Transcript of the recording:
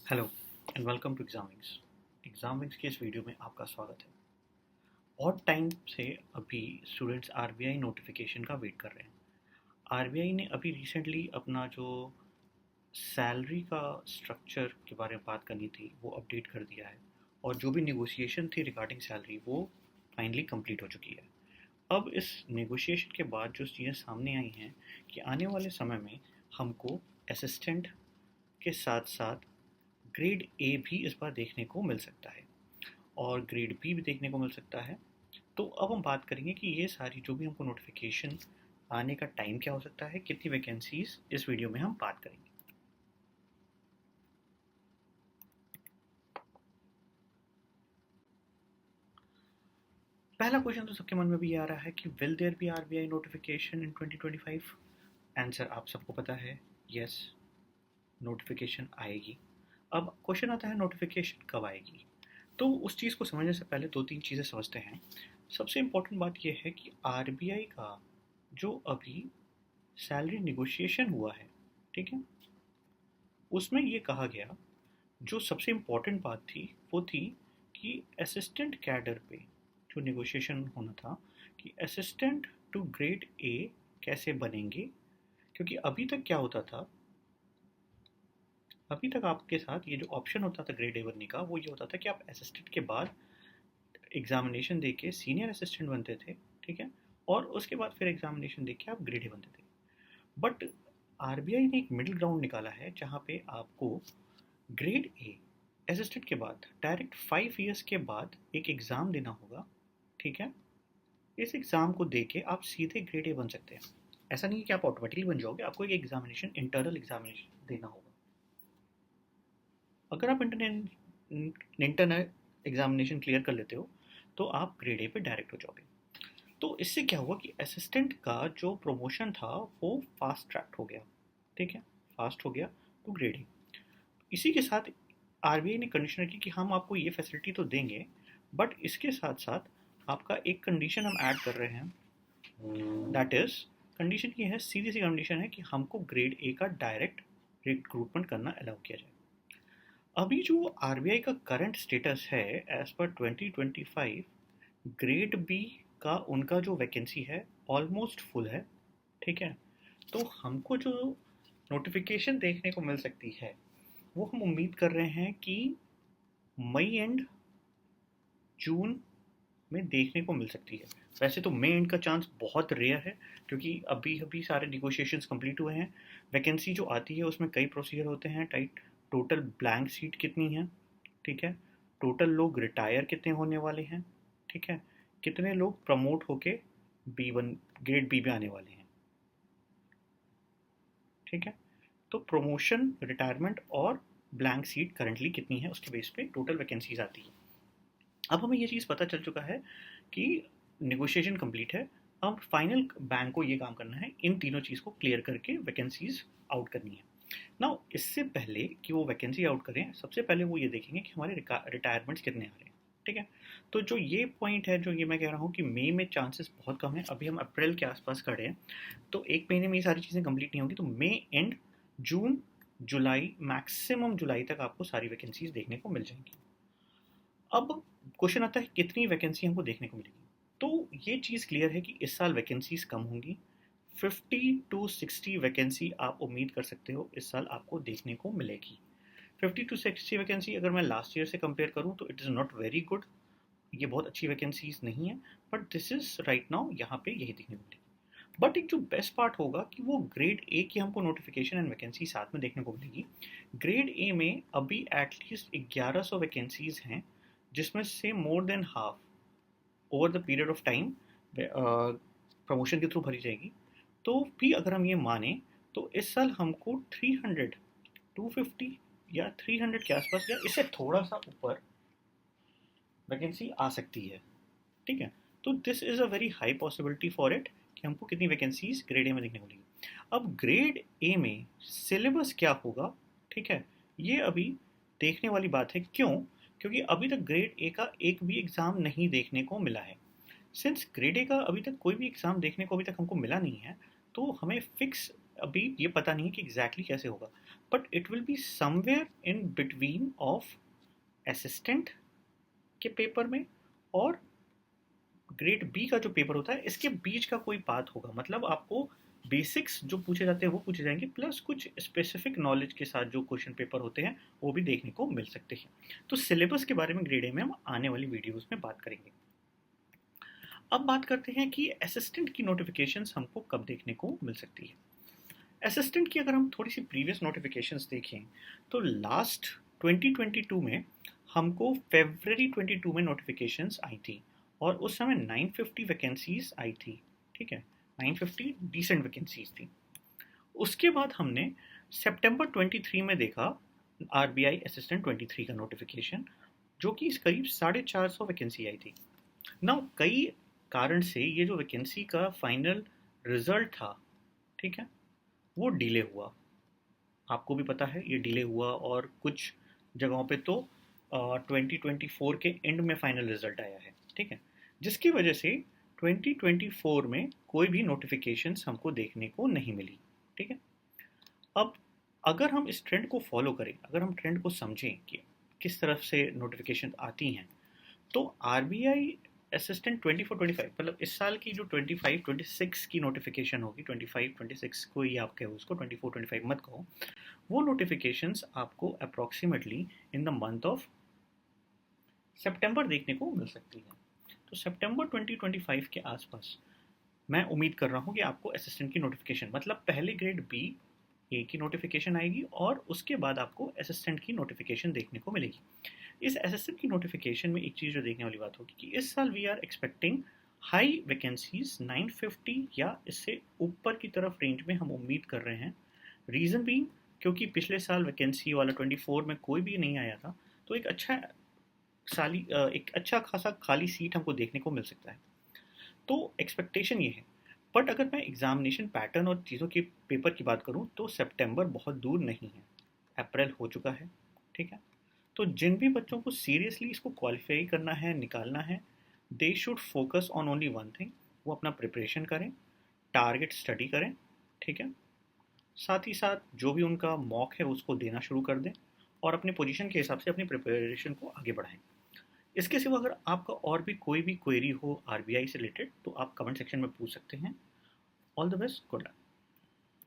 Hello and welcome to Exam Wings की इस video में आपका स्वागत है। बहुत टाइम से अभी स्टूडेंट्स आरबीआई नोटिफिकेशन का वेट कर रहे हैं। आरबीआई ने अभी रिसेंटली अपना जो सैलरी का स्ट्रक्चर के बारे में बात करनी थी वो अपडेट कर दिया है, और जो भी नेगोशिएशन थी रिगार्डिंग सैलरी वो फाइनली कंप्लीट हो चुकी है। अब इस नेगोशिएशन के बाद जो चीज़ें सामने आई हैं कि आने वाले समय में हमको असिस्टेंट के साथ साथ ग्रेड ए भी इस बार देखने को मिल सकता है, और ग्रेड बी भी देखने को मिल सकता है। तो अब हम बात करेंगे कि ये सारी जो भी हमको नोटिफिकेशन आने का टाइम क्या हो सकता है, कितनी वैकेंसीज, इस वीडियो में हम बात करेंगे। पहला क्वेश्चन तो सबके मन में भी आ रहा है कि will there be RBI notification in 2025। Answer आप सबको पता है, यस, नोटिफिकेशन आएगी। अब क्वेश्चन आता है नोटिफिकेशन कब आएगी। तो उस चीज़ को समझने से पहले दो तीन चीज़ें समझते हैं। सबसे इम्पोर्टेंट बात यह है कि आरबीआई का जो अभी सैलरी निगोशिएशन हुआ है, ठीक है, उसमें ये कहा गया, जो सबसे इम्पोर्टेंट बात थी वो थी कि असिस्टेंट कैडर पे जो निगोशिएशन होना था कि असिस्टेंट टू ग्रेड ए कैसे बनेंगे। क्योंकि अभी तक क्या होता था, अभी तक आपके साथ ये जो ऑप्शन होता था ग्रेड ए बनने का, वो ये होता था कि आप असिस्टेंट के बाद एग्जामिनेशन दे के सीनियर असिस्टेंट बनते थे, ठीक है, और उसके बाद फिर एग्जामिनेशन दे के आप ग्रेड ए बनते थे। बट आरबीआई ने एक मिडिल ग्राउंड निकाला है जहाँ पे आपको ग्रेड ए असिस्टेंट के बाद डायरेक्ट 5 ईयर्स के बाद एक एग्ज़ाम देना होगा, ठीक है। इस एग्ज़ाम को दे के आप सीधे ग्रेड ए बन सकते हैं। ऐसा नहीं है कि आप ऑटोमेटिकली बन जाओगे, आपको एक एग्जामिनेशन, इंटरनल एग्जामिनेशन देना होगा। अगर आप इंटरनल एग्जामिनेशन क्लियर कर लेते हो तो आप ग्रेड ए पे डायरेक्ट हो जाओगे। तो इससे क्या हुआ कि असिस्टेंट का जो प्रमोशन था वो फास्ट ट्रैक हो गया, ठीक है, फास्ट हो गया टू ग्रेड ए। इसी के साथ आरबीआई ने कंडीशन रखी कि हम आपको ये फैसिलिटी तो देंगे, बट इसके साथ साथ आपका एक कंडीशन हम ऐड कर रहे हैं। दैट इज, कंडीशन ये है, सीधी सी कंडीशन है कि हमको ग्रेड ए का डायरेक्ट रिक्रूटमेंट करना अलाउ किया जाए। अभी जो आरबीआई का करंट स्टेटस है, एज पर 2025, ग्रेड बी का उनका जो वैकेंसी है ऑलमोस्ट फुल है, ठीक है। तो हमको जो नोटिफिकेशन देखने को मिल सकती है वो हम उम्मीद कर रहे हैं कि मई एंड जून में देखने को मिल सकती है। वैसे तो मई एंड का चांस बहुत रेयर है, क्योंकि अभी अभी सारे निगोशिएशंस कंप्लीट हुए हैं। वैकेंसी जो आती है उसमें कई प्रोसीजर होते हैं, टाइट, टोटल ब्लैंक सीट कितनी है, ठीक है, टोटल लोग रिटायर कितने होने वाले हैं, ठीक है, कितने लोग प्रमोट होके B1 ग्रेड बी में आने वाले हैं, ठीक है। तो प्रमोशन, रिटायरमेंट और ब्लैंक सीट करंटली कितनी है उसके बेस पे टोटल वैकेंसीज आती है। अब हमें ये चीज़ पता चल चुका है कि नेगोशिएशन कंप्लीट है। अब फाइनल बैंक को ये काम करना है, इन तीनों चीज़ को क्लियर करके वैकेंसीज आउट करनी है। नाउ इससे पहले कि वो वैकेंसी आउट करें, सबसे पहले वो ये देखेंगे कि हमारे रिटायरमेंट्स कितने आ रहे हैं, ठीक है। तो जो ये पॉइंट है, जो ये मैं कह रहा हूँ कि मई में चांसेस बहुत कम है, अभी हम अप्रैल के आसपास खड़े हैं, तो एक महीने में ये सारी चीज़ें कंप्लीट नहीं होंगी। तो मई एंड जून, जुलाई, मैक्सिमम जुलाई तक आपको सारी वैकेंसीज देखने को मिल जाएंगी। अब क्वेश्चन आता है कितनी वैकेंसी हमको देखने को मिलेगी। तो ये चीज़ क्लियर है कि इस साल वैकेंसीज कम होंगी। 50 to 60 वैकेंसी आप उम्मीद कर सकते हो इस साल आपको देखने को मिलेगी। 50 to 60 वैकेंसी अगर मैं लास्ट ईयर से कंपेयर करूं तो it is not very good, ये बहुत अच्छी वैकेंसीज नहीं है, but this is right now यहाँ पे यही देखने को मिलेगी। बट एक जो बेस्ट पार्ट होगा कि वो ग्रेड ए की हमको नोटिफिकेशन एंड वैकेंसी साथ में देखने को मिलेगी। ग्रेड ए में अभी एटलीस्ट 1100 वैकेंसीज हैं, जिसमें से more than half over the period of time promotion के थ्रू भरी जाएगी। तो भी अगर हम ये माने तो इस साल हमको 300, 250 या 300 के आसपास या इससे थोड़ा सा ऊपर वैकेंसी आ सकती है, ठीक है। तो this is a very high possibility for it कि हमको कितनी वैकेंसीज ग्रेड ए में देखने को मिलेगी। अब ग्रेड ए में सिलेबस क्या होगा, ठीक है, ये अभी देखने वाली बात है। क्यों? क्योंकि अभी तक ग्रेड ए का एक भी एग्ज़ाम नहीं देखने को मिला है। सिंस ग्रेड ए का अभी तक कोई भी एग्ज़ाम देखने को अभी तक हमको मिला नहीं है, तो हमें फिक्स अभी ये पता नहीं है कि एग्जैक्टली कैसे होगा, but it will be somewhere in between of assistant के पेपर में और ग्रेड बी का जो पेपर होता है, इसके बीच का कोई पाथ होगा। मतलब आपको बेसिक्स जो पूछे जाते हैं वो पूछे जाएंगे, प्लस कुछ स्पेसिफिक नॉलेज के साथ जो क्वेश्चन पेपर होते हैं वो भी देखने को मिल सकते हैं। तो सिलेबस के बारे में ग्रेड ए में हम आने वाली वीडियोस में बात करेंगे। अब बात करते हैं कि असिस्टेंट की नोटिफिकेशंस हमको कब देखने को मिल सकती है। असिस्टेंट की अगर हम थोड़ी सी प्रीवियस नोटिफिकेशंस देखें तो लास्ट 2022 में हमको फेब्रवरी 22 में नोटिफिकेशंस आई थी और उस समय 950 वैकेंसीज आई थी। ठीक है, 950 डिसेंट वैकेंसीज थी। उसके बाद हमने सितंबर 23 में देखा आरबीआई असिस्टेंट 23 का नोटिफिकेशन, जो कि इस करीब 450 वैकेंसी आई थी ना। कई कारण से ये जो वैकेंसी का फाइनल रिजल्ट था, ठीक है, वो डिले हुआ। आपको भी पता है ये डिले हुआ और कुछ जगहों पे तो 2024 के एंड में फाइनल रिजल्ट आया है। ठीक है, जिसकी वजह से 2024 में कोई भी नोटिफिकेशंस हमको देखने को नहीं मिली। ठीक है, अब अगर हम इस ट्रेंड को फॉलो करें, अगर हम ट्रेंड को समझें कि किस तरफ से नोटिफिकेशन आती हैं, तो आरबीआई असिस्टेंट 24-25 मतलब इस साल की जो 25-26 की नोटिफिकेशन होगी, 25-26 को ही आप कहो, उसको 24-25 मत कहो, वो नोटिफिकेशंस आपको approximately in the month of सितंबर देखने को मिल सकती है। तो सितंबर 2025 के आसपास मैं उम्मीद कर रहा हूँ कि आपको असिस्टेंट की नोटिफिकेशन, मतलब पहले ग्रेड बी ए की नोटिफिकेशन आएगी और उसके बाद आपको असिस्टेंट की नोटिफिकेशन देखने को मिलेगी। इस असिस्टेंट की नोटिफिकेशन में एक चीज़ जो देखने वाली बात होगी कि इस साल we are expecting high vacancies, 950 या इससे ऊपर की तरफ रेंज में हम उम्मीद कर रहे हैं। रीज़न भी क्योंकि पिछले साल वैकेंसी वाला 24 में कोई भी नहीं आया था, तो एक अच्छा खासा खाली सीट हमको देखने को मिल सकता है। तो एक्सपेक्टेशन ये है। बट अगर मैं एग्जामिनेशन पैटर्न और चीज़ों के पेपर की बात करूँ तो सितंबर बहुत दूर नहीं है, अप्रैल हो चुका है। ठीक है, तो जिन भी बच्चों को सीरियसली इसको क्वालिफाई करना है, निकालना है, they should focus on only one thing, वो अपना प्रिपरेशन करें, टारगेट स्टडी करें। ठीक है, साथ ही साथ जो भी उनका मॉक है उसको देना शुरू कर दें और अपने पोजीशन के हिसाब से अपनी प्रिपरेशन को आगे बढ़ाएं। इसके सिवा अगर आपका और भी कोई भी क्वेरी हो आरबीआई से रिलेटेड तो आप कमेंट सेक्शन में पूछ सकते हैं। All the best, good luck.